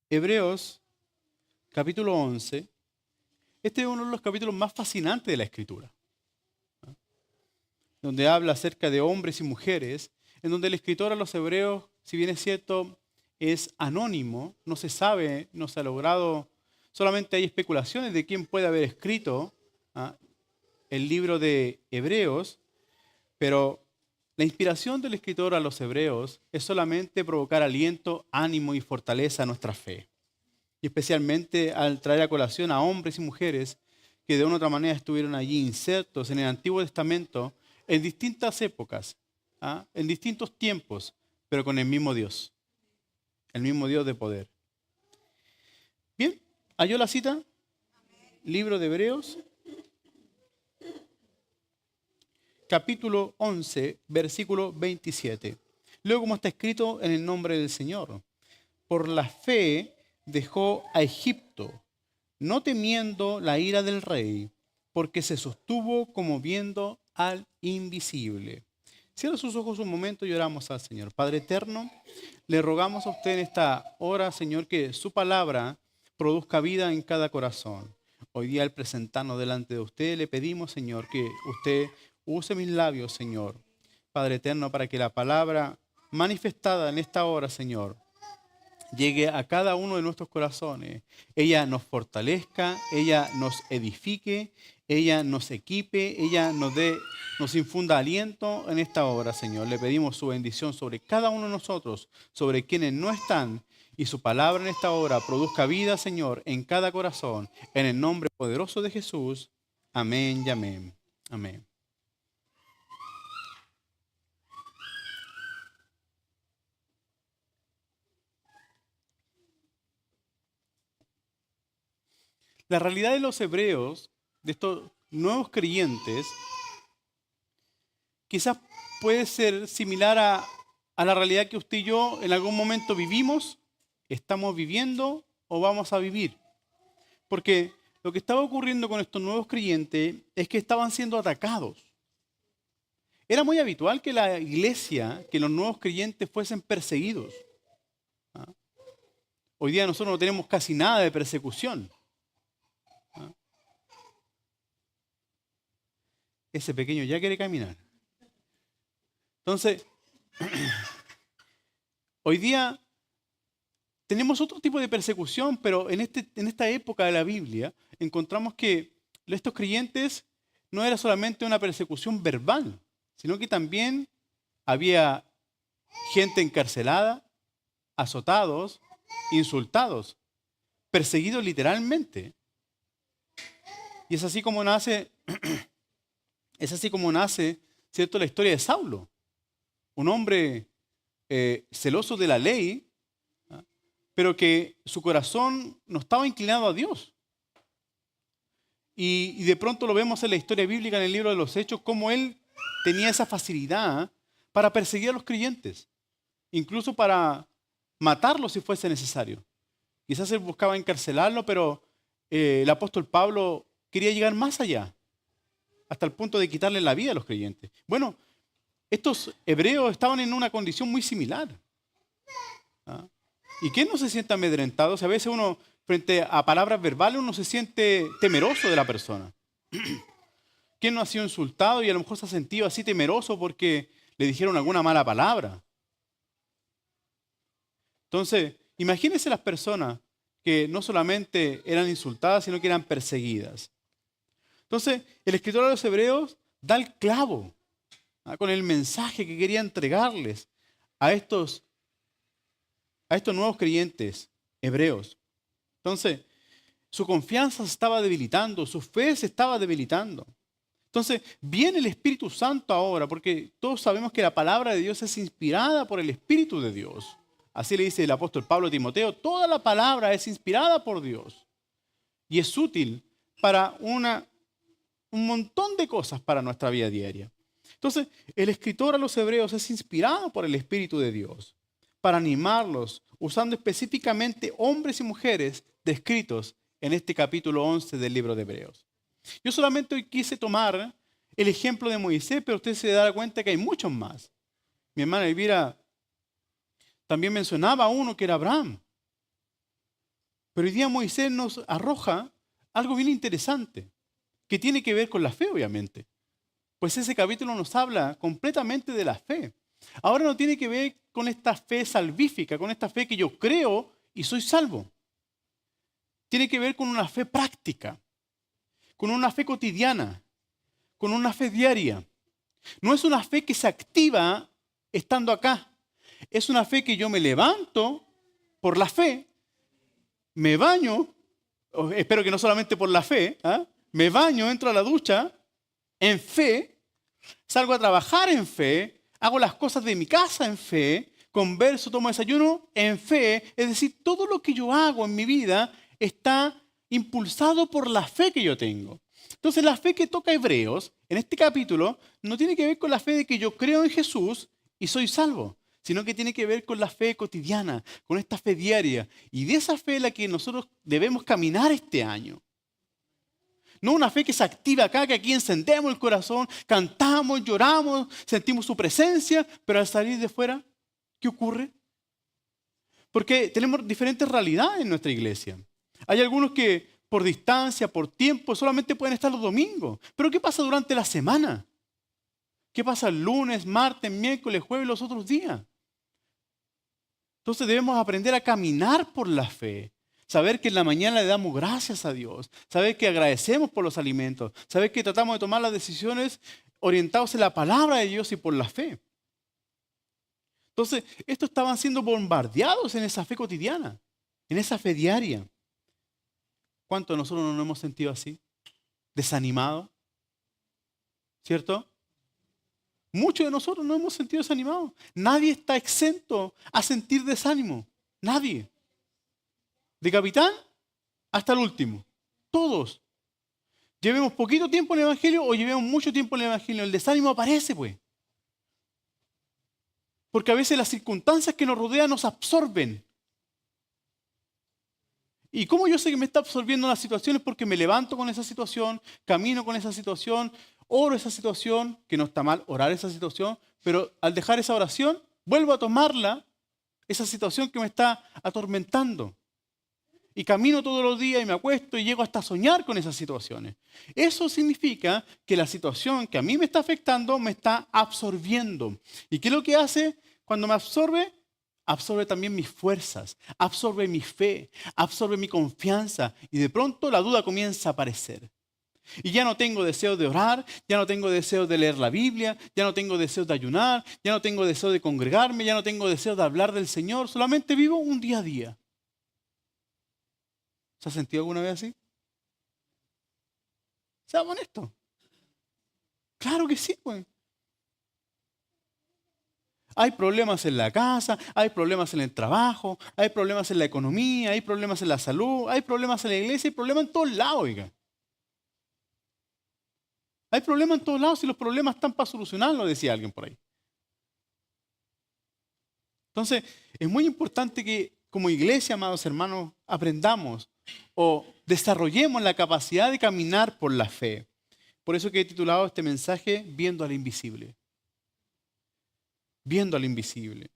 Hebreos, capítulo 11, este es uno de los capítulos más fascinantes de la Escritura, donde habla acerca de hombres y mujeres, en donde el escritor a los hebreos, si bien es cierto, es anónimo, no se sabe, no se ha logrado, solamente hay especulaciones de quién puede haber escrito el libro de Hebreos, pero la inspiración del escritor a los hebreos es solamente provocar aliento, ánimo y fortaleza a nuestra fe. Y especialmente al traer a colación a hombres y mujeres que de una u otra manera estuvieron allí insertos en el Antiguo Testamento en distintas épocas, en distintos tiempos, pero con el mismo Dios de poder. Bien, ¿halló la cita? Libro de Hebreos, capítulo 11, versículo 27. Luego, como está escrito en el nombre del Señor, por la fe dejó a Egipto, no temiendo la ira del rey, porque se sostuvo como viendo al invisible. Cierra sus ojos un momento y oramos al Señor. Padre eterno, le rogamos a usted en esta hora, Señor, que su palabra produzca vida en cada corazón. Hoy día al presentarnos delante de usted, le pedimos, Señor, que usted use mis labios, Señor. Padre eterno, para que la palabra manifestada en esta hora, Señor, llegue a cada uno de nuestros corazones. Ella nos fortalezca, ella nos edifique, ella nos equipe, ella nos infunda aliento en esta hora, Señor. Le pedimos su bendición sobre cada uno de nosotros, sobre quienes no están, y su palabra en esta hora produzca vida, Señor, en cada corazón. En el nombre poderoso de Jesús. Amén y amén. Amén. La realidad de los hebreos, de estos nuevos creyentes, quizás puede ser similar a la realidad que usted y yo en algún momento vivimos, estamos viviendo o vamos a vivir. Porque lo que estaba ocurriendo con estos nuevos creyentes es que estaban siendo atacados. Era muy habitual que la iglesia, que los nuevos creyentes fuesen perseguidos. Hoy día nosotros no tenemos casi nada de persecución. Ese pequeño ya quiere caminar. Entonces, hoy día tenemos otro tipo de persecución, pero en esta época de la Biblia encontramos que estos creyentes no era solamente una persecución verbal, sino que también había gente encarcelada, azotados, insultados, perseguidos literalmente. Y es así como nace, ¿cierto?, la historia de Saulo, un hombre celoso de la ley, pero que su corazón no estaba inclinado a Dios. Y de pronto lo vemos en la historia bíblica, en el libro de los Hechos, cómo él tenía esa facilidad para perseguir a los creyentes, incluso para matarlos si fuese necesario. Quizás él buscaba encarcelarlo, pero el apóstol Pablo quería llegar más allá, hasta el punto de quitarle la vida a los creyentes. Bueno, estos hebreos estaban en una condición muy similar. ¿Y quién no se siente amedrentado? O sea, a veces uno, frente a palabras verbales, uno se siente temeroso de la persona. ¿Quién no ha sido insultado y a lo mejor se ha sentido así temeroso porque le dijeron alguna mala palabra? Entonces, imagínense las personas que no solamente eran insultadas, sino que eran perseguidas. Entonces, el escritor de los Hebreos da el clavo con el mensaje que quería entregarles a estos nuevos creyentes hebreos. Entonces, su confianza se estaba debilitando, su fe se estaba debilitando. Entonces, viene el Espíritu Santo ahora, porque todos sabemos que la palabra de Dios es inspirada por el Espíritu de Dios. Así le dice el apóstol Pablo a Timoteo, toda la palabra es inspirada por Dios y es útil para un montón de cosas para nuestra vida diaria. Entonces, el escritor a los hebreos es inspirado por el Espíritu de Dios para animarlos, usando específicamente hombres y mujeres descritos en este capítulo 11 del libro de Hebreos. Yo solamente hoy quise tomar el ejemplo de Moisés, pero usted se dará cuenta que hay muchos más. Mi hermana Elvira también mencionaba a uno que era Abraham. Pero hoy día Moisés nos arroja algo bien interesante, que tiene que ver con la fe, obviamente. Pues ese capítulo nos habla completamente de la fe. Ahora no tiene que ver con esta fe salvífica, con esta fe que yo creo y soy salvo. Tiene que ver con una fe práctica, con una fe cotidiana, con una fe diaria. No es una fe que se activa estando acá. Es una fe que yo me levanto por la fe, me baño, espero que no solamente por la fe, ¿ah? Me baño, entro a la ducha en fe, salgo a trabajar en fe, hago las cosas de mi casa en fe, converso, tomo desayuno en fe. Es decir, todo lo que yo hago en mi vida está impulsado por la fe que yo tengo. Entonces, la fe que toca Hebreos en este capítulo no tiene que ver con la fe de que yo creo en Jesús y soy salvo, sino que tiene que ver con la fe cotidiana, con esta fe diaria. Y de esa fe es la que nosotros debemos caminar este año. No una fe que se activa acá, que aquí encendemos el corazón, cantamos, lloramos, sentimos su presencia, pero al salir de fuera, ¿qué ocurre? Porque tenemos diferentes realidades en nuestra iglesia. Hay algunos que por distancia, por tiempo, solamente pueden estar los domingos. Pero ¿qué pasa durante la semana? ¿Qué pasa el lunes, martes, miércoles, jueves y los otros días? Entonces debemos aprender a caminar por la fe. Saber que en la mañana le damos gracias a Dios. Saber que agradecemos por los alimentos. Saber que tratamos de tomar las decisiones orientados en la palabra de Dios y por la fe. Entonces, estos estaban siendo bombardeados en esa fe cotidiana, en esa fe diaria. ¿Cuántos de nosotros nos hemos sentido así? Desanimados. ¿Cierto? Muchos de nosotros nos hemos sentido desanimados. Nadie está exento a sentir desánimo. Nadie. De capitán hasta el último. Todos. Llevemos poquito tiempo en el Evangelio o llevemos mucho tiempo en el Evangelio. El desánimo aparece, pues. Porque a veces las circunstancias que nos rodean nos absorben. ¿Y cómo yo sé que me está absorbiendo una situación? Es porque me levanto con esa situación, camino con esa situación, oro esa situación, que no está mal orar esa situación, pero al dejar esa oración, vuelvo a tomarla, esa situación que me está atormentando. Y camino todos los días y me acuesto y llego hasta a soñar con esas situaciones. Eso significa que la situación que a mí me está afectando me está absorbiendo. ¿Y qué es lo que hace cuando me absorbe? Absorbe también mis fuerzas, absorbe mi fe, absorbe mi confianza y de pronto la duda comienza a aparecer. Y ya no tengo deseos de orar, ya no tengo deseos de leer la Biblia, ya no tengo deseos de ayunar, ya no tengo deseos de congregarme, ya no tengo deseos de hablar del Señor, solamente vivo un día a día. ¿Se ha sentido alguna vez así? Seamos honestos. Claro que sí, pues. Hay problemas en la casa, hay problemas en el trabajo, hay problemas en la economía, hay problemas en la salud, hay problemas en la iglesia, hay problemas en todos lados, oiga. Hay problemas en todos lados y los problemas están para solucionarlo, decía alguien por ahí. Entonces, es muy importante que como iglesia, amados hermanos, aprendamos o desarrollemos la capacidad de caminar por la fe. Por eso que he titulado este mensaje Viendo al Invisible. Viendo al invisible.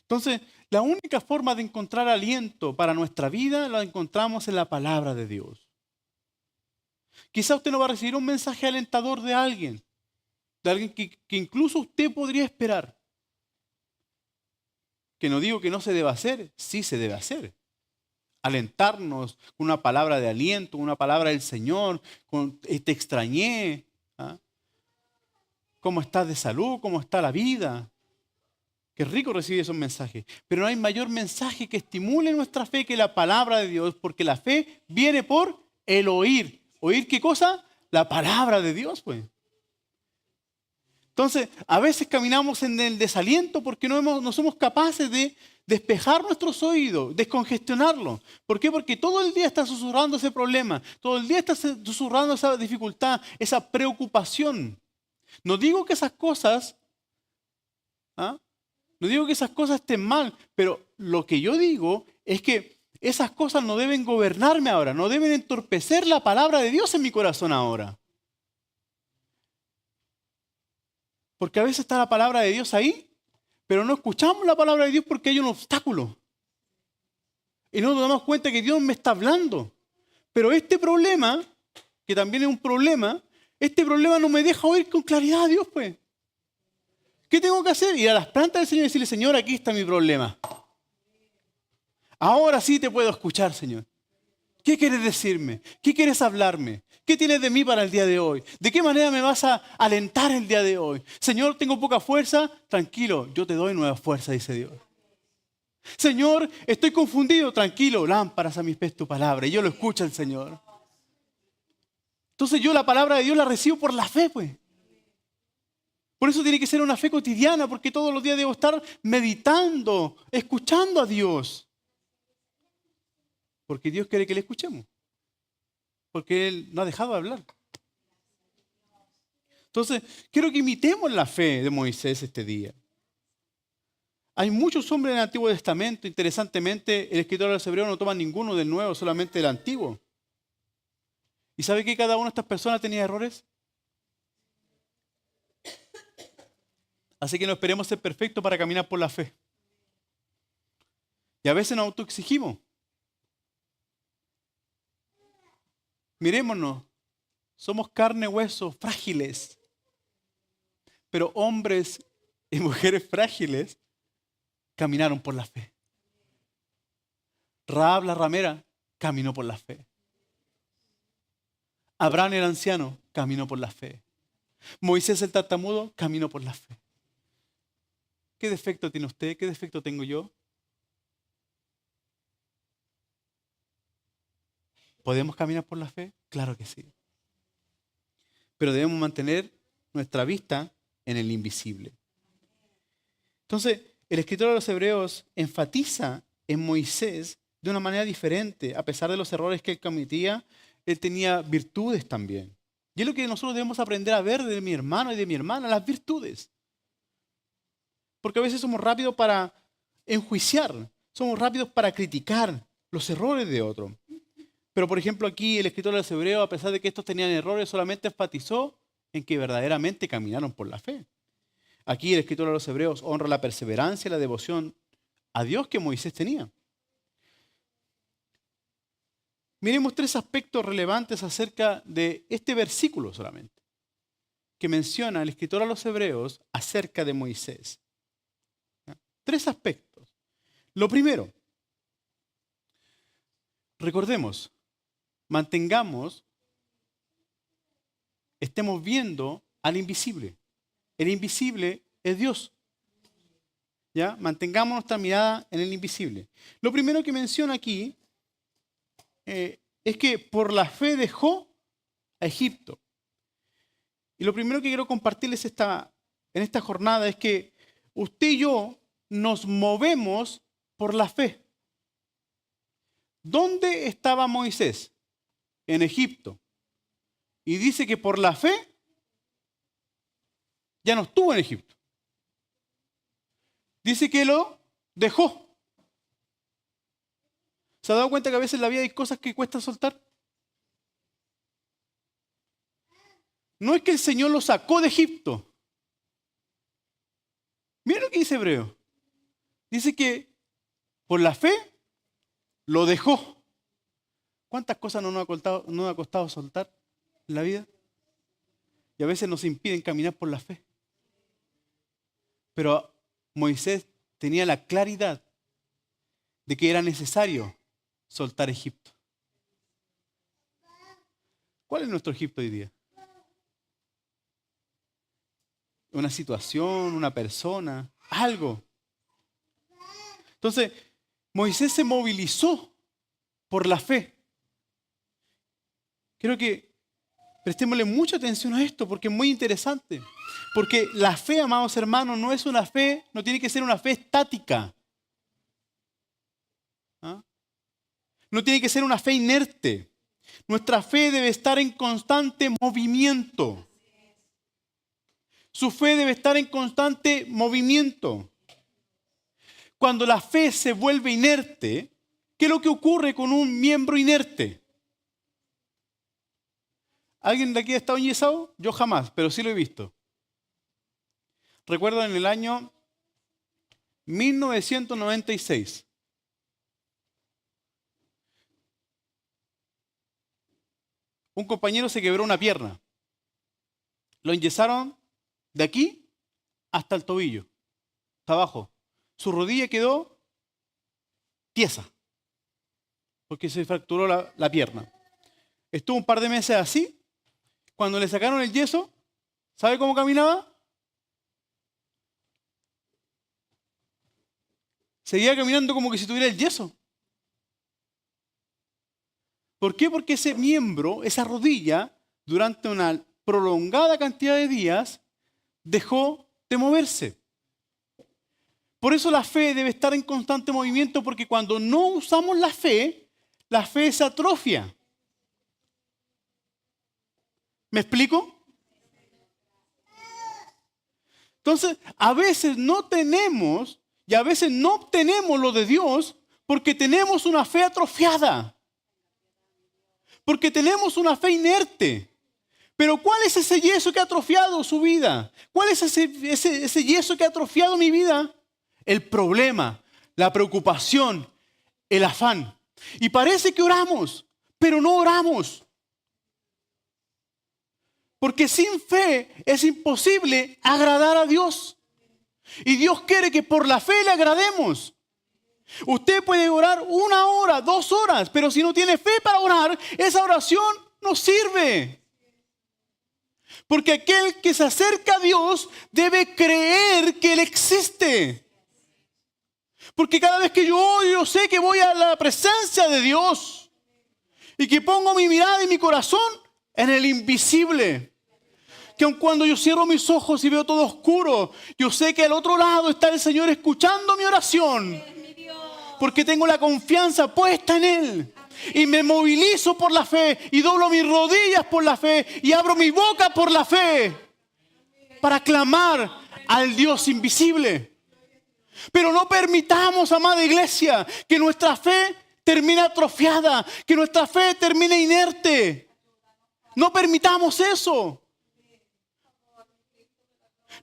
Entonces, la única forma de encontrar aliento para nuestra vida la encontramos en la palabra de Dios. Quizá usted no va a recibir un mensaje alentador de alguien que incluso usted podría esperar. Que no digo que no se deba hacer, sí se debe hacer. Alentarnos con una palabra de aliento, una palabra del Señor, con te extrañé. ¿Ah? ¿Cómo estás de salud? ¿Cómo está la vida? Qué rico recibir esos mensajes. Pero no hay mayor mensaje que estimule nuestra fe que la palabra de Dios, porque la fe viene por el oír. ¿Oír qué cosa? La palabra de Dios, pues. Entonces, a veces caminamos en el desaliento porque no somos capaces de despejar nuestros oídos, descongestionarlos. ¿Por qué? Porque todo el día está susurrando ese problema, todo el día está susurrando esa dificultad, esa preocupación. No digo que esas cosas, ¿ah? No digo que esas cosas estén mal, pero lo que yo digo es que esas cosas no deben gobernarme ahora, no deben entorpecer la palabra de Dios en mi corazón ahora. Porque a veces está la palabra de Dios ahí, pero no escuchamos la palabra de Dios porque hay un obstáculo. y no nos damos cuenta que Dios me está hablando. Pero este problema, que también es un problema, este problema no me deja oír con claridad a Dios, pues. ¿Qué tengo que hacer? Ir a las plantas del Señor y decirle, Señor, aquí está mi problema. Ahora sí te puedo escuchar, Señor. ¿Qué quieres decirme? ¿Qué quieres hablarme? ¿Qué tienes de mí para el día de hoy? ¿De qué manera me vas a alentar el día de hoy? Señor, tengo poca fuerza. Tranquilo, yo te doy nueva fuerza, dice Dios. Señor, estoy confundido. Tranquilo, lámparas a mis pies tu palabra. Y yo lo escucho el Señor. Entonces yo la palabra de Dios la recibo por la fe, pues. Por eso tiene que ser una fe cotidiana, porque todos los días debo estar meditando, escuchando a Dios. Porque Dios quiere que le escuchemos. Porque Él no ha dejado de hablar. Entonces, quiero que imitemos la fe de Moisés este día. Hay muchos hombres en el Antiguo Testamento. Interesantemente, el escritor de los Hebreos no toma ninguno del Nuevo, solamente del Antiguo. ¿Y sabe que cada una de estas personas tenía errores? Así que no esperemos ser perfectos para caminar por la fe. Y a veces nos autoexigimos. Mirémonos, somos carne, hueso, frágiles. Pero hombres y mujeres frágiles caminaron por la fe. Rahab la ramera caminó por la fe. Abraham el anciano caminó por la fe. Moisés el tartamudo caminó por la fe. ¿Qué defecto tiene usted? ¿Qué defecto tengo yo? ¿Podemos caminar por la fe? Claro que sí. Pero debemos mantener nuestra vista en el invisible. Entonces, el escritor de los Hebreos enfatiza en Moisés de una manera diferente. A pesar de los errores que él cometía, él tenía virtudes también. Y es lo que nosotros debemos aprender a ver de mi hermano y de mi hermana, las virtudes. Porque a veces somos rápidos para enjuiciar, somos rápidos para criticar los errores de otro. Pero por ejemplo aquí el escritor de los Hebreos, a pesar de que estos tenían errores, solamente enfatizó en que verdaderamente caminaron por la fe. Aquí el escritor de los Hebreos honra la perseverancia y la devoción a Dios que Moisés tenía. Miremos tres aspectos relevantes acerca de este versículo solamente, que menciona el escritor a los Hebreos acerca de Moisés. Tres aspectos. Lo primero, recordemos, estemos viendo al invisible. El invisible es Dios. ¿Ya? Mantengamos nuestra mirada en el invisible. Lo primero que menciona aquí es que por la fe dejó a Egipto. Y lo primero que quiero compartirles en esta jornada es que usted y yo nos movemos por la fe. ¿Dónde estaba Moisés? En Egipto. Y dice que por la fe ya no estuvo en Egipto. Dice que lo dejó. ¿Se ha dado cuenta que a veces en la vida hay cosas que cuesta soltar? No es que el Señor lo sacó de Egipto. Mira lo que dice Hebreo. Dice que por la fe lo dejó. ¿Cuántas cosas no nos ha costado soltar en la vida? Y a veces nos impiden caminar por la fe. Pero Moisés tenía la claridad de que era necesario soltar Egipto. ¿Cuál es nuestro Egipto hoy día? Una situación, una persona, algo. Entonces, Moisés se movilizó por la fe. Quiero que prestémosle mucha atención a esto porque es muy interesante. Porque la fe, amados hermanos, no es una fe, no tiene que ser una fe estática. ¿Ah? No tiene que ser una fe inerte. Nuestra fe debe estar en constante movimiento. Su fe debe estar en constante movimiento. Cuando la fe se vuelve inerte, ¿qué es lo que ocurre con un miembro inerte? ¿Alguien de aquí ha estado enyesado? Yo jamás, pero sí lo he visto. Recuerdo en el año 1996. un compañero se quebró una pierna. Lo enyesaron de aquí hasta el tobillo, hasta abajo. Su rodilla quedó tiesa, porque se fracturó la pierna. Estuvo un par de meses así. Cuando le sacaron el yeso, ¿sabe cómo caminaba? Seguía caminando como que si tuviera el yeso. ¿Por qué? Porque ese miembro, esa rodilla, durante una prolongada cantidad de días, dejó de moverse. Por eso la fe debe estar en constante movimiento, porque cuando no usamos la fe se atrofia. ¿Me explico? Entonces, a veces no tenemos y a veces no obtenemos lo de Dios porque tenemos una fe atrofiada. Porque tenemos una fe inerte. Pero ¿cuál es ese yeso que ha atrofiado su vida? ¿Cuál es ese yeso que ha atrofiado mi vida? El problema, la preocupación, el afán. Y parece que oramos, pero no oramos. Porque sin fe es imposible agradar a Dios. Y Dios quiere que por la fe le agrademos. Usted puede orar 1 hora, 2 horas, pero si no tiene fe para orar, esa oración no sirve. Porque aquel que se acerca a Dios debe creer que Él existe. Porque cada vez que yo oro, yo sé que voy a la presencia de Dios. Y que pongo mi mirada y mi corazón en el invisible. Que aun cuando yo cierro mis ojos y veo todo oscuro, yo sé que al otro lado está el Señor escuchando mi oración. Porque tengo la confianza puesta en Él. Y me movilizo por la fe. Y doblo mis rodillas por la fe. Y abro mi boca por la fe. Para clamar al Dios invisible. Pero no permitamos, amada iglesia, que nuestra fe termine atrofiada. Que nuestra fe termine inerte. No permitamos eso.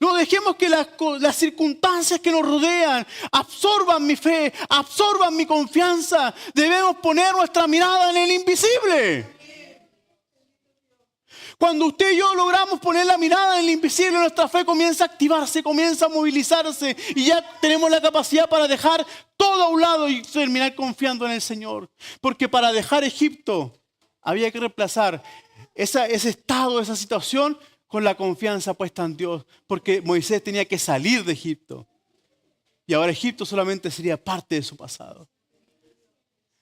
No dejemos que las circunstancias que nos rodean absorban mi fe, absorban mi confianza. Debemos poner nuestra mirada en el invisible. Cuando usted y yo logramos poner la mirada en el invisible, nuestra fe comienza a activarse, comienza a movilizarse y ya tenemos la capacidad para dejar todo a un lado y terminar confiando en el Señor. Porque para dejar Egipto había que reemplazar ese estado, esa situación con la confianza puesta en Dios, porque Moisés tenía que salir de Egipto. Y ahora Egipto solamente sería parte de su pasado.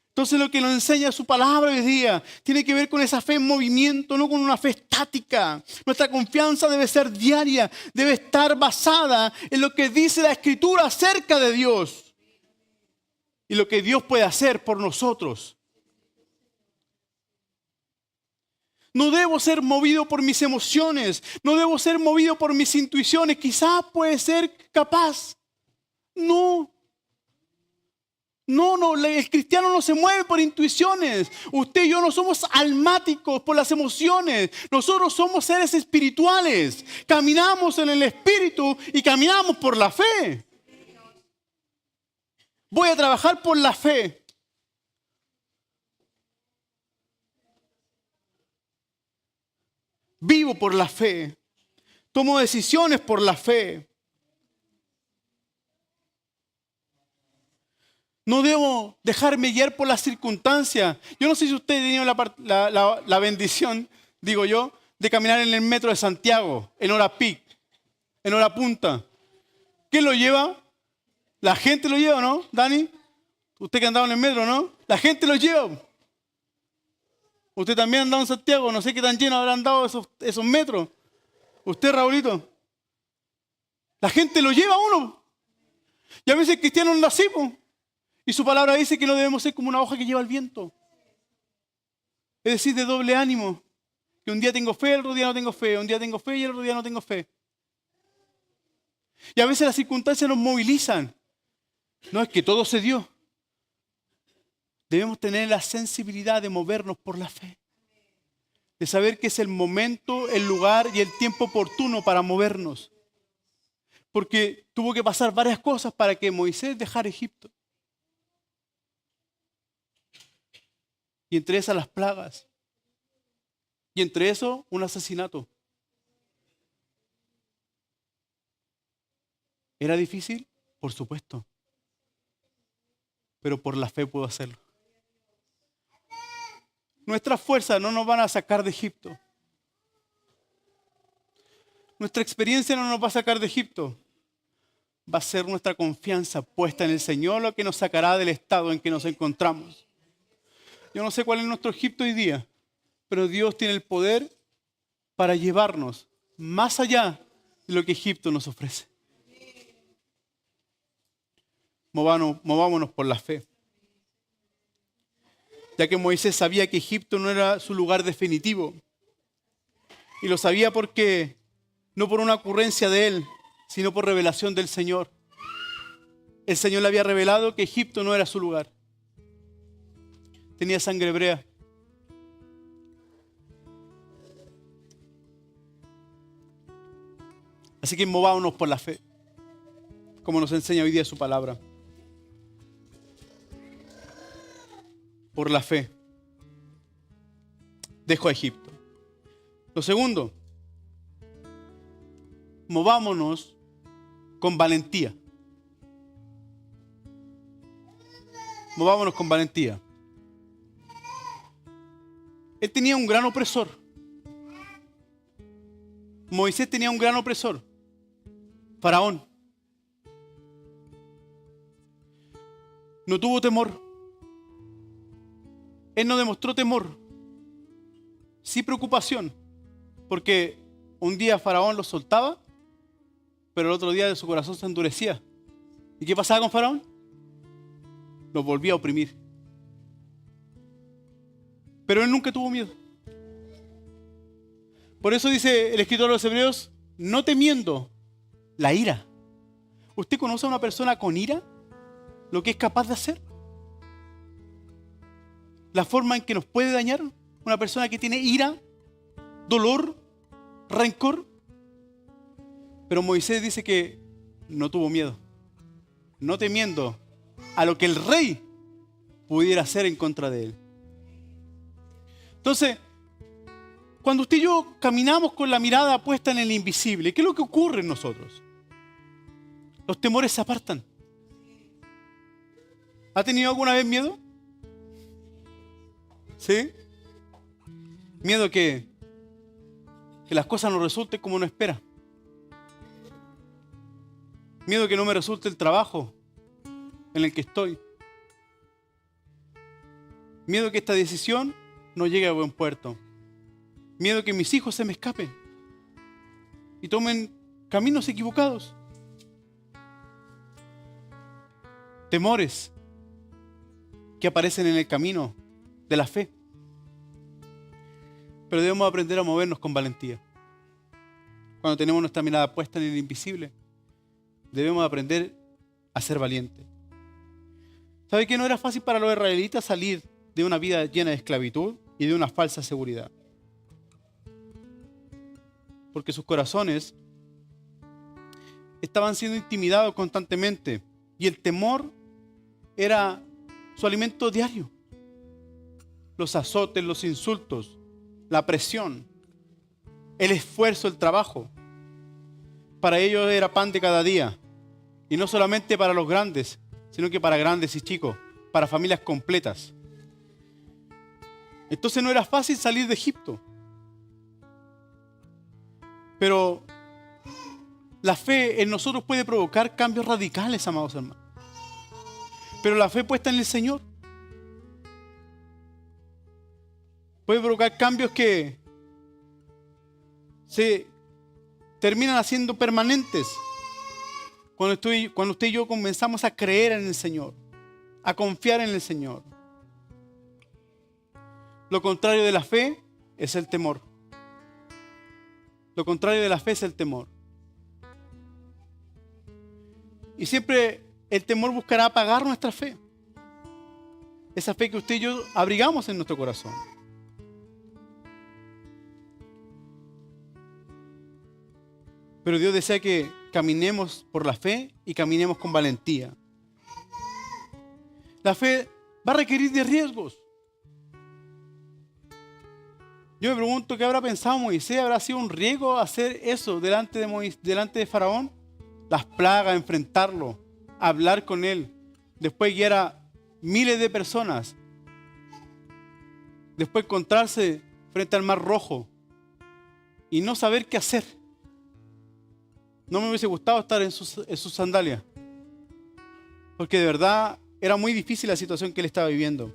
Entonces lo que nos enseña su palabra hoy día tiene que ver con esa fe en movimiento, no con una fe estática. Nuestra confianza debe ser diaria, debe estar basada en lo que dice la Escritura acerca de Dios. Y lo que Dios puede hacer por nosotros. No debo ser movido por mis emociones. No debo ser movido por mis intuiciones. Quizás puede ser capaz. No, el cristiano no se mueve por intuiciones. Usted y yo no somos almáticos por las emociones. Nosotros somos seres espirituales. Caminamos en el espíritu y caminamos por la fe. Voy a trabajar por la fe. Vivo por la fe. Tomo decisiones por la fe. No debo dejarme guiar por las circunstancias. Yo no sé si usted ha tenido la bendición, digo yo, de caminar en el metro de Santiago, en hora peak, en hora punta. ¿Quién lo lleva? La gente lo lleva, ¿no, Dani? Usted que ha andado en el metro, ¿no? La gente lo lleva. Usted también ha andado en Santiago, no sé qué tan lleno habrán andado esos metros. Usted, Raulito. La gente lo lleva a uno. Y a veces el cristiano no así, po. Y su palabra dice que no debemos ser como una hoja que lleva el viento. Es decir, de doble ánimo. Que un día tengo fe, el otro día no tengo fe. Un día tengo fe y el otro día no tengo fe. Y a veces las circunstancias nos movilizan. No es que todo se dio. Debemos tener la sensibilidad de movernos por la fe. De saber que es el momento, el lugar y el tiempo oportuno para movernos. Porque tuvo que pasar varias cosas para que Moisés dejara Egipto. Y entre esas las plagas. Y entre eso, un asesinato. ¿Era difícil? Por supuesto. Pero por la fe puedo hacerlo. Nuestras fuerzas no nos van a sacar de Egipto. Nuestra experiencia no nos va a sacar de Egipto. Va a ser nuestra confianza puesta en el Señor lo que nos sacará del estado en que nos encontramos. Yo no sé cuál es nuestro Egipto hoy día, pero Dios tiene el poder para llevarnos más allá de lo que Egipto nos ofrece. Movámonos por la fe. Ya que Moisés sabía que Egipto no era su lugar definitivo. Y lo sabía porque, no por una ocurrencia de él, sino por revelación del Señor. El Señor le había revelado que Egipto no era su lugar. Tenía sangre hebrea. Así que movámonos por la fe, como nos enseña hoy día su palabra. Por la fe. Dejo a Egipto. Lo segundo, movámonos con valentía. Movámonos con valentía. Él tenía un gran opresor. Moisés tenía un gran opresor. Faraón. No tuvo temor. Él no demostró temor. Sí preocupación. Porque un día Faraón lo soltaba, pero el otro día de su corazón se endurecía. ¿Y qué pasaba con Faraón? Lo volvía a oprimir. Pero él nunca tuvo miedo. Por eso dice el escritor de los Hebreos, no temiendo la ira. ¿Usted conoce a una persona con ira? Lo que es capaz de hacer. La forma en que nos puede dañar. Una persona que tiene ira, dolor, rencor. Pero Moisés dice que no tuvo miedo. No temiendo a lo que el rey pudiera hacer en contra de él. Entonces, cuando usted y yo caminamos con la mirada puesta en el invisible, ¿qué es lo que ocurre en nosotros? Los temores se apartan. ¿Ha tenido alguna vez miedo? ¿Sí? Miedo que las cosas no resulten como uno espera. Miedo que no me resulte el trabajo en el que estoy. Miedo que esta decisión no llegue a buen puerto. Miedo que mis hijos se me escapen y tomen caminos equivocados. Temores que aparecen en el camino de la fe. Pero debemos aprender a movernos con valentía. Cuando tenemos nuestra mirada puesta en el invisible, debemos aprender a ser valientes. ¿Sabe que no era fácil para los israelitas salir de una vida llena de esclavitud y de una falsa seguridad? Porque sus corazones estaban siendo intimidados constantemente y el temor era su alimento diario. Los azotes, los insultos, la presión, el esfuerzo, el trabajo. Para ellos era pan de cada día. Y no solamente para los grandes, sino que para grandes y chicos, para familias completas. Entonces no era fácil salir de Egipto. Pero la fe en nosotros puede provocar cambios radicales, amados hermanos. Pero la fe puesta en el Señor puede provocar cambios que se terminan haciendo permanentes cuando usted y yo comenzamos a creer en el Señor, a confiar en el Señor. Lo contrario de la fe es el temor. Lo contrario de la fe es el temor. Y siempre el temor buscará apagar nuestra fe. Esa fe que usted y yo abrigamos en nuestro corazón. Pero Dios desea que caminemos por la fe y caminemos con valentía. La fe va a requerir de riesgos. Yo me pregunto qué habrá pensado Moisés. ¿Habrá sido un riesgo hacer eso delante de Faraón? Las plagas, enfrentarlo, hablar con él. Después guiar a miles de personas. Después encontrarse frente al Mar Rojo y no saber qué hacer. No me hubiese gustado estar en sus sandalias. Porque de verdad era muy difícil la situación que él estaba viviendo.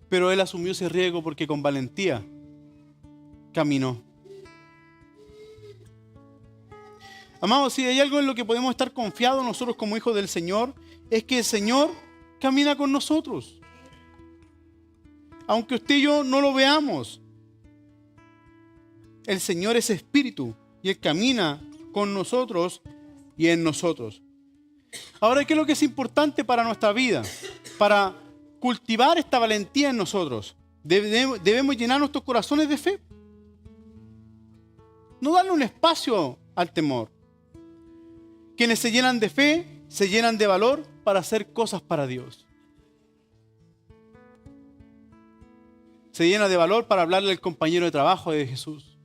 Pero él asumió ese riesgo porque con valentía caminó. Amados, si hay algo en lo que podemos estar confiados nosotros como hijos del Señor, es que el Señor camina con nosotros. Aunque usted y yo no lo veamos, el Señor es espíritu y Él camina con nosotros y en nosotros. Ahora, ¿qué es lo que es importante para nuestra vida? Para cultivar esta valentía en nosotros, debemos llenar nuestros corazones de fe. No darle un espacio al temor. Quienes se llenan de fe, se llenan de valor para hacer cosas para Dios. Se llena de valor para hablarle al compañero de trabajo de Jesús.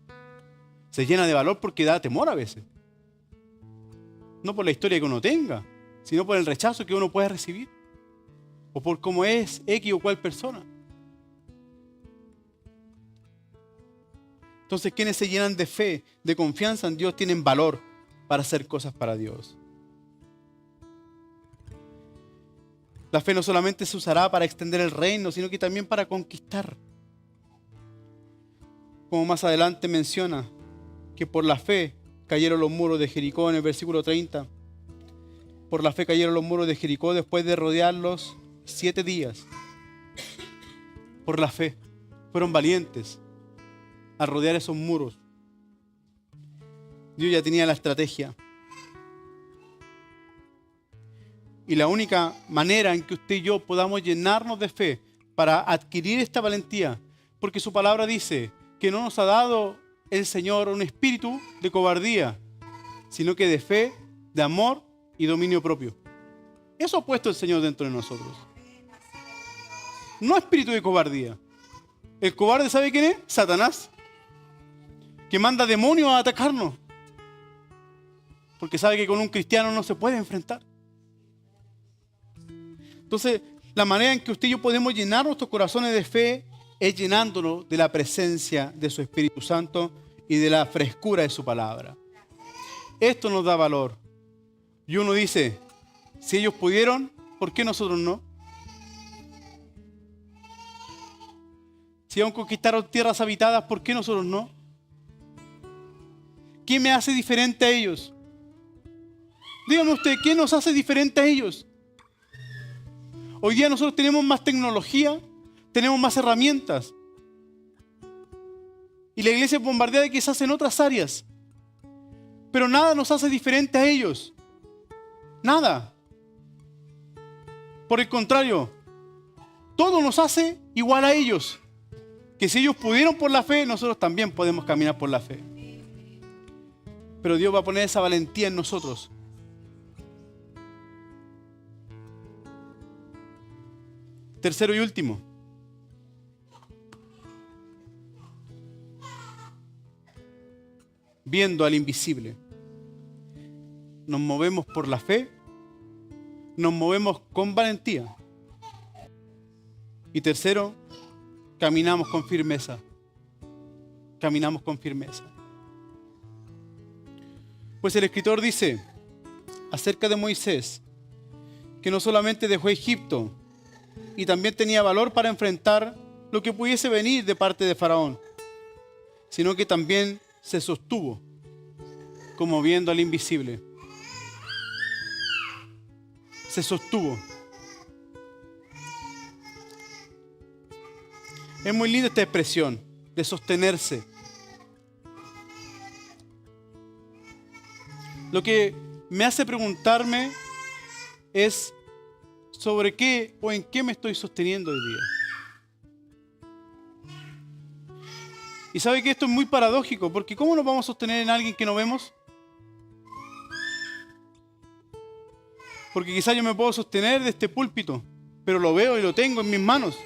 Se llena de valor porque da temor a veces. No por la historia que uno tenga, sino por el rechazo que uno puede recibir. O por cómo es X o cual persona. Entonces, quienes se llenan de fe, de confianza en Dios, tienen valor para hacer cosas para Dios. La fe no solamente se usará para extender el reino, sino que también para conquistar. Como más adelante menciona, que por la fe cayeron los muros de Jericó en el versículo 30. Por la fe cayeron los muros de Jericó después de rodearlos 7 días. Por la fe. Fueron valientes a rodear esos muros. Dios ya tenía la estrategia. Y la única manera en que usted y yo podamos llenarnos de fe para adquirir esta valentía, porque su palabra dice que no nos ha dado el Señor un espíritu de cobardía, sino que de fe, de amor y dominio propio. Eso ha puesto el Señor dentro de nosotros. No espíritu de cobardía. El cobarde, ¿sabe quién es? Satanás, que manda demonios a atacarnos, porque sabe que con un cristiano no se puede enfrentar. Entonces, la manera en que usted y yo podemos llenar nuestros corazones de fe es llenándonos de la presencia de su Espíritu Santo y de la frescura de su palabra. Esto nos da valor. Y uno dice, si ellos pudieron, ¿por qué nosotros no? Si aún conquistaron tierras habitadas, ¿por qué nosotros no? ¿Qué me hace diferente a ellos? Dígame usted, ¿qué nos hace diferente a ellos? Hoy día nosotros tenemos más tecnología, tenemos más herramientas. Y la iglesia es bombardeada quizás en otras áreas. Pero nada nos hace diferente a ellos. Nada. Por el contrario, todo nos hace igual a ellos. Que si ellos pudieron por la fe, nosotros también podemos caminar por la fe. Pero Dios va a poner esa valentía en nosotros. Tercero y último. Viendo al invisible. Nos movemos por la fe. Nos movemos con valentía. Y tercero, caminamos con firmeza. Caminamos con firmeza. Pues el escritor dice acerca de Moisés que no solamente dejó Egipto y también tenía valor para enfrentar lo que pudiese venir de parte de Faraón, sino que también se sostuvo como viendo al invisible. Se sostuvo. Es muy linda esta expresión de sostenerse. Lo que me hace preguntarme es sobre qué o en qué me estoy sosteniendo hoy día. Y sabe que esto es muy paradójico, porque ¿cómo nos vamos a sostener en alguien que no vemos? Porque quizás yo me puedo sostener de este púlpito, pero lo veo y lo tengo en mis manos.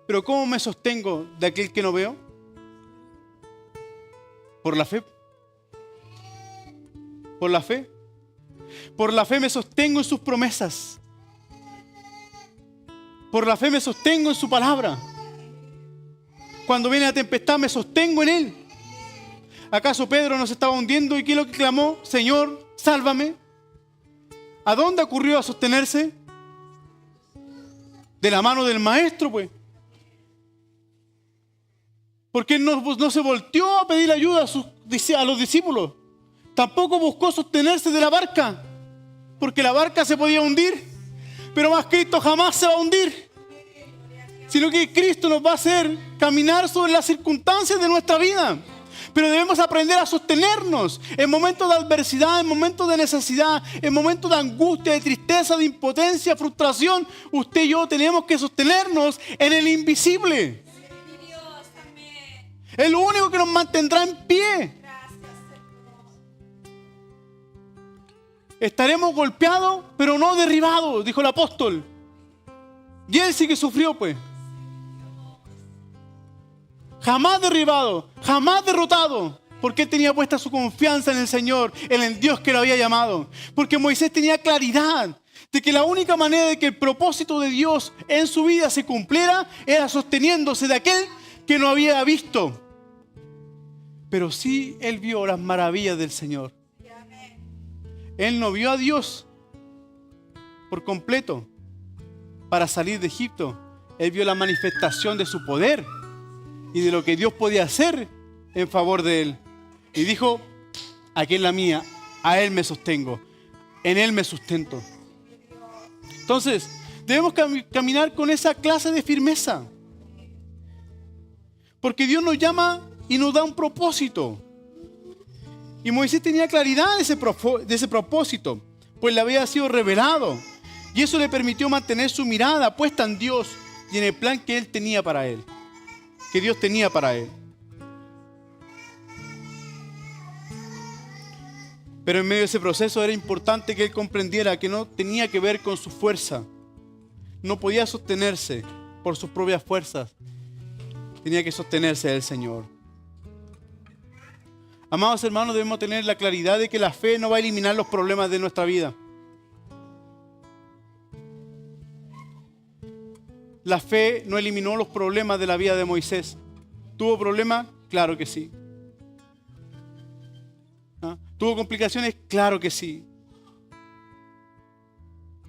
Pero ¿cómo me sostengo de aquel que no veo? ¿Por la fe? ¿Por la fe? Por la fe me sostengo en sus promesas. Por la fe me sostengo en su palabra. Cuando viene la tempestad me sostengo en Él. ¿Acaso Pedro no se estaba hundiendo y qué es lo que clamó? Señor, sálvame. ¿A dónde ocurrió a sostenerse? De la mano del maestro, pues. Porque él no se volteó a pedir ayuda a los discípulos. Tampoco buscó sostenerse de la barca, porque la barca se podía hundir. Pero más Cristo jamás se va a hundir, sino que Cristo nos va a hacer caminar sobre las circunstancias de nuestra vida. Pero debemos aprender a sostenernos en momentos de adversidad, en momentos de necesidad, en momentos de angustia, de tristeza, de impotencia, frustración. Usted y yo tenemos que sostenernos en el invisible. Es lo único que nos mantendrá en pie. Estaremos golpeados, pero no derribados, dijo el apóstol. Y él sí que sufrió, pues. Jamás derribado, jamás derrotado, porque él tenía puesta su confianza en el Señor, en el Dios que lo había llamado. Porque Moisés tenía claridad de que la única manera de que el propósito de Dios en su vida se cumpliera era sosteniéndose de aquel que no había visto. Pero sí él vio las maravillas del Señor. Él no vio a Dios por completo para salir de Egipto. Él vio la manifestación de su poder y de lo que Dios podía hacer en favor de él. Y dijo, aquí es la mía, a Él me sostengo, en Él me sustento. Entonces, debemos caminar con esa clase de firmeza. Porque Dios nos llama y nos da un propósito. Y Moisés tenía claridad de ese propósito, pues le había sido revelado. Y eso le permitió mantener su mirada puesta en Dios y en el plan que Él tenía para él. Que Dios tenía para él. Pero en medio de ese proceso era importante que él comprendiera que no tenía que ver con su fuerza. No podía sostenerse por sus propias fuerzas. Tenía que sostenerse del Señor. Amados hermanos, debemos tener la claridad de que la fe no va a eliminar los problemas de nuestra vida. La fe no eliminó los problemas de la vida de Moisés. ¿Tuvo problemas? Claro que sí. ¿Ah? ¿Tuvo complicaciones? Claro que sí.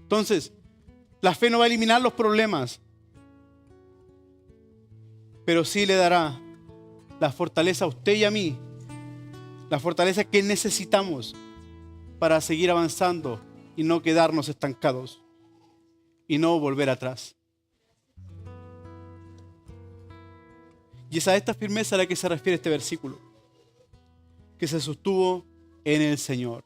Entonces, la fe no va a eliminar los problemas, pero sí le dará la fortaleza a usted y a mí, la fortaleza que necesitamos para seguir avanzando y no quedarnos estancados y no volver atrás. Y es a esta firmeza a la que se refiere este versículo, que se sostuvo en el Señor.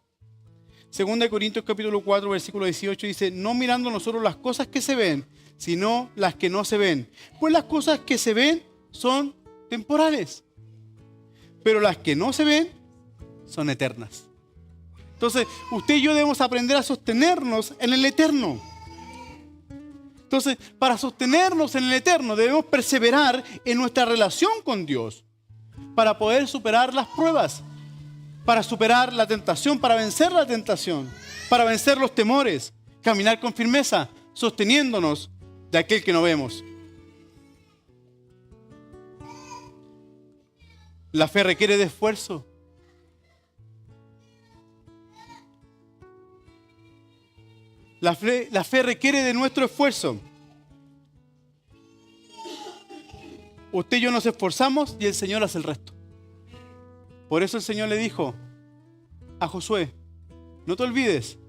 2 Corintios capítulo 4, versículo 18 dice, no mirando nosotros las cosas que se ven, sino las que no se ven. Pues las cosas que se ven son temporales, pero las que no se ven son eternas. Entonces, usted y yo debemos aprender a sostenernos en el eterno. Entonces, para sostenernos en el eterno debemos perseverar en nuestra relación con Dios para poder superar las pruebas, para superar la tentación, para vencer la tentación, para vencer los temores, caminar con firmeza, sosteniéndonos de aquel que no vemos. La fe requiere de esfuerzo. La fe requiere de nuestro esfuerzo. Usted y yo nos esforzamos y el Señor hace el resto. Por eso el Señor le dijo a Josué, no te olvides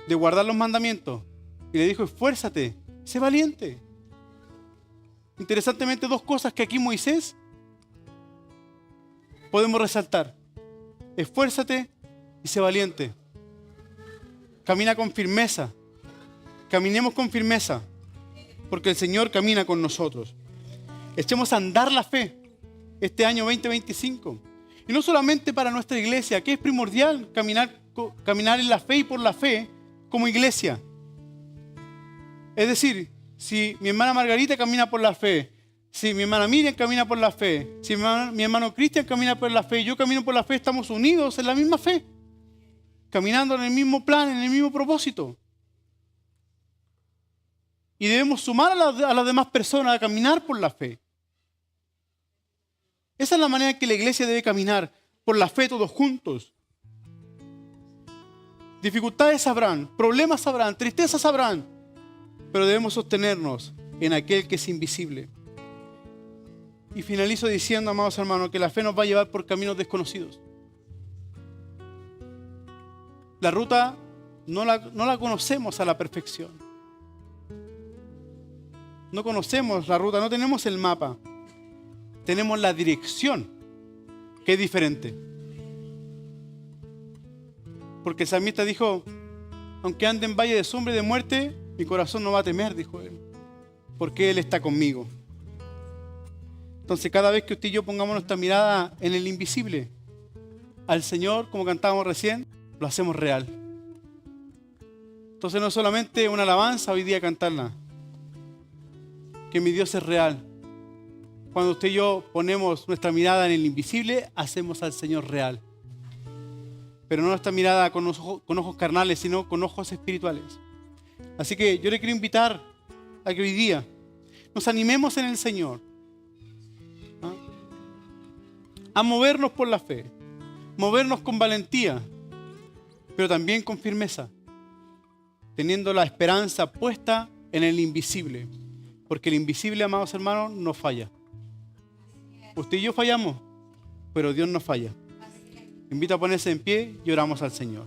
de guardar los mandamientos. Y le dijo, esfuérzate, sé valiente. Interesantemente, dos cosas que aquí Moisés podemos resaltar. Esfuérzate y sé valiente. Camina con firmeza. Caminemos con firmeza, porque el Señor camina con nosotros. Echemos a andar la fe este año 2025. Y no solamente para nuestra iglesia, que es primordial caminar en la fe y por la fe como iglesia. Es decir, si mi hermana Margarita camina por la fe, Si mi hermana Miriam camina por la fe, si mi hermano Cristian camina por la fe, yo camino por la fe, estamos unidos en la misma fe, caminando en el mismo plan, en el mismo propósito. Y debemos sumar a las demás personas a caminar por la fe. Esa es la manera en que la iglesia debe caminar, por la fe todos juntos. Dificultades habrán, problemas habrán, tristezas habrán, pero debemos sostenernos en aquel que es invisible. Y finalizo diciendo, amados hermanos, que la fe nos va a llevar por caminos desconocidos. La ruta no la conocemos a la perfección. No conocemos la ruta, no tenemos el mapa. Tenemos la dirección, que es diferente. Porque el salmista dijo, aunque ande en valle de sombra y de muerte, mi corazón no va a temer, dijo él, porque Él está conmigo. Entonces, cada vez que usted y yo pongamos nuestra mirada en el invisible, al Señor, como cantábamos recién, lo hacemos real. Entonces, no es solamente una alabanza hoy día cantarla, que mi Dios es real. Cuando usted y yo ponemos nuestra mirada en el invisible, hacemos al Señor real. Pero no nuestra mirada con ojos carnales, sino con ojos espirituales. Así que yo le quiero invitar a que hoy día nos animemos en el Señor, ¿ah?, a movernos por la fe, movernos con valentía, pero también con firmeza, teniendo la esperanza puesta en el invisible, porque el invisible, amados hermanos, no falla. Usted y yo fallamos, pero Dios no falla. Invito a ponerse en pie y oramos al Señor.